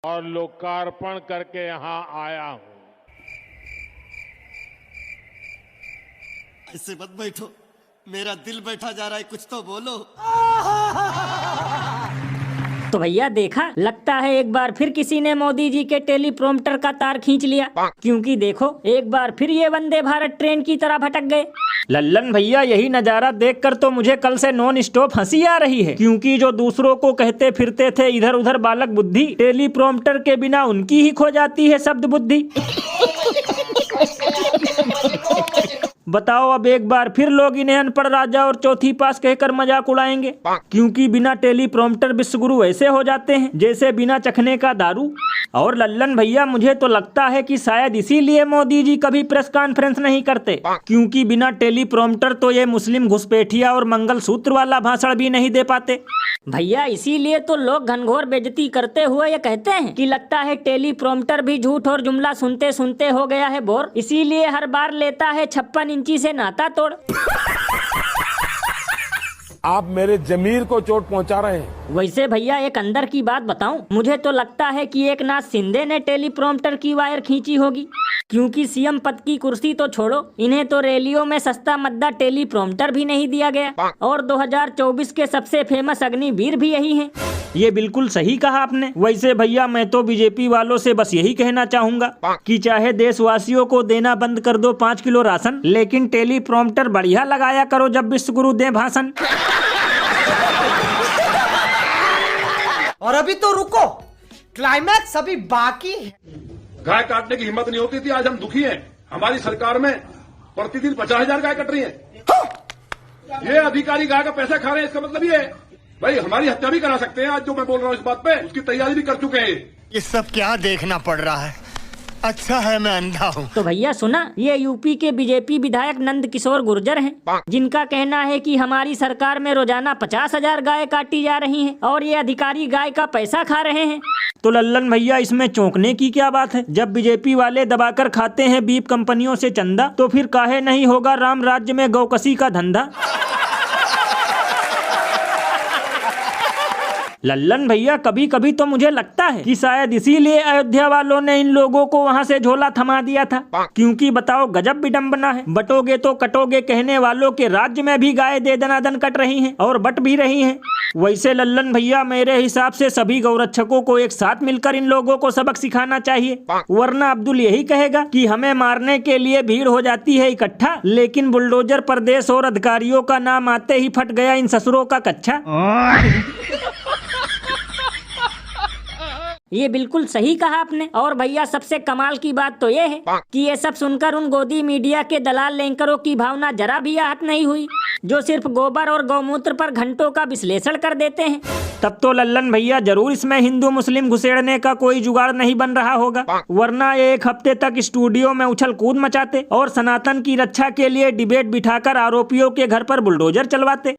और लोकार्पण करके यहाँ आया हूँ। ऐसे मत बैठो, मेरा दिल बैठा जा रहा है, कुछ तो बोलो। तो भैया देखा, लगता है एक बार फिर किसी ने मोदी जी के टेलीप्रॉम्प्टर का तार खींच लिया, क्योंकि देखो एक बार फिर ये वंदे भारत ट्रेन की तरह भटक गए। लल्लन भैया यही नजारा देखकर तो मुझे कल से नॉन स्टॉप हंसी आ रही है, क्योंकि जो दूसरों को कहते फिरते थे इधर उधर बालक बुद्धि, टेलीप्रॉम्प्टर के बिना उनकी ही खो जाती है शब्द बुद्धि। बताओ अब एक बार फिर लोग इन्हें अनपढ़ राजा और चौथी पास कहकर मजाक उड़ाएंगे, क्योंकि बिना टेलीप्रॉम्प्टर विश्वगुरु ऐसे हो जाते हैं जैसे बिना चखने का दारू। और लल्लन भैया मुझे तो लगता है कि शायद इसीलिए मोदी जी कभी प्रेस कॉन्फ्रेंस नहीं करते, क्योंकि बिना टेलीप्रॉम्प्टर तो ये मुस्लिम घुसपैठिया और मंगलसूत्र वाला भाषण भी नहीं दे पाते। भैया इसीलिए तो लोग घनघोर बेइज्जती करते हुए ये कहते हैं कि लगता है टेलीप्रॉम्प्टर भी झूठ और जुमला सुनते सुनते हो गया है बोर, इसीलिए हर बार लेता है 56 इंची से नाता तोड़। आप मेरे जमीर को चोट पहुंचा रहे हैं। वैसे भैया एक अंदर की बात बताऊं, मुझे तो लगता है कि एक नाथ शिंदे ने टेलीप्रॉम्प्टर की वायर खींची होगी, क्योंकि सीएम पद की कुर्सी तो छोड़ो, इन्हें तो रैलियों में सस्ता मद्दा टेलीप्रॉम्प्टर भी नहीं दिया गया। और 2024 के सबसे फेमस अग्निवीर भी यही हैं। ये बिल्कुल सही कहा आपने। वैसे भैया मैं तो बीजेपी वालों से बस यही कहना चाहूंगा कि चाहे देशवासियों को देना बंद कर दो 5 किलो राशन, लेकिन टेलीप्रॉम्प्टर बढ़िया लगाया करो जब विश्वगुरु दे भाषण। और अभी तो रुको, क्लाइमैक्स अभी बाकी है। गाय काटने की हिम्मत नहीं होती थी, आज हम दुखी हैं। हमारी सरकार में प्रतिदिन 50,000 गाय कट रही हैं। ये अधिकारी गाय का पैसा खा रहे हैं, इसका मतलब ये है भाई हमारी हत्या भी करा सकते हैं। आज जो मैं बोल रहा हूँ इस बात पे, उसकी तैयारी भी कर चुके हैं। ये सब क्या देखना पड़ रहा है? अच्छा है मैं अंधा हूँ। तो भैया सुना, ये यूपी के बीजेपी विधायक नंद किशोर गुर्जर हैं, जिनका कहना है कि हमारी सरकार में रोजाना 50,000 गाय काटी जा रही हैं और ये अधिकारी गाय का पैसा खा रहे हैं। तो लल्लन भैया इसमें चौंकने की क्या बात है? जब बीजेपी वाले दबाकर खाते हैं बीफ कंपनियों से चंदा, तो फिर काहे नहीं होगा राम राज्य में गौकसी का धंधा। लल्लन भैया कभी कभी तो मुझे लगता है कि शायद इसीलिए अयोध्या वालों ने इन लोगों को वहां से झोला थमा दिया था, क्योंकि बताओ गजब विडंबना है, बटोगे तो कटोगे कहने वालों के राज्य में भी गाय दे दनादन कट रही हैं और बट भी रही हैं। वैसे लल्लन भैया मेरे हिसाब से सभी गौरक्षकों को एक साथ मिलकर इन लोगों को सबक सिखाना चाहिए, वरना अब्दुल यही कहेगा कि हमें मारने के लिए भीड़ हो जाती है इकट्ठा, लेकिन बुलडोजर प्रदेश और अधिकारियों का नाम आते ही फट गया इन ससुरों का कच्चा। ये बिल्कुल सही कहा आपने। और भैया सबसे कमाल की बात तो ये है कि ये सब सुनकर उन गोदी मीडिया के दलाल एंकरों की भावना जरा भी आहत नहीं हुई, जो सिर्फ गोबर और गौमूत्र पर घंटों का विश्लेषण कर देते हैं। तब तो लल्लन भैया जरूर इसमें हिंदू मुस्लिम घुसेड़ने का कोई जुगाड़ नहीं बन रहा होगा, वरना ये 1 हफ्ते तक स्टूडियो में उछल कूद मचाते और सनातन की रक्षा के लिए डिबेट बिठाकर आरोपियों के घर पर बुलडोजर चलवाते।